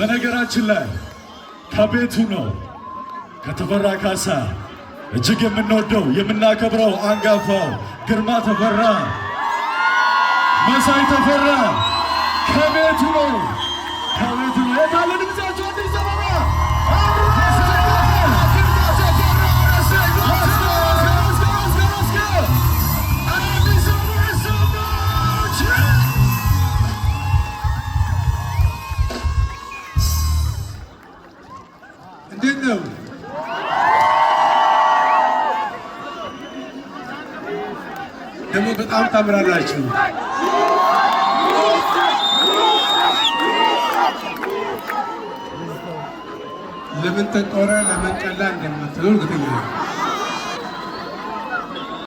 በነገራችን ላይ ከቤቱ ነው ከተፈራ ካሳ እጅግ የምንወደው የምናከብረው አንጋፋው ግርማ ተፈራ መሳይ ተፈራ ከቤቱ ነው የታለ ድምጻቸው አዲስ አበባ እንዴት ነው? ደግሞ በጣም ታምራላችሁ። ለምን ተቆረ ለምን ቀላ እንደምትሉ እርግጠኛ ነኝ።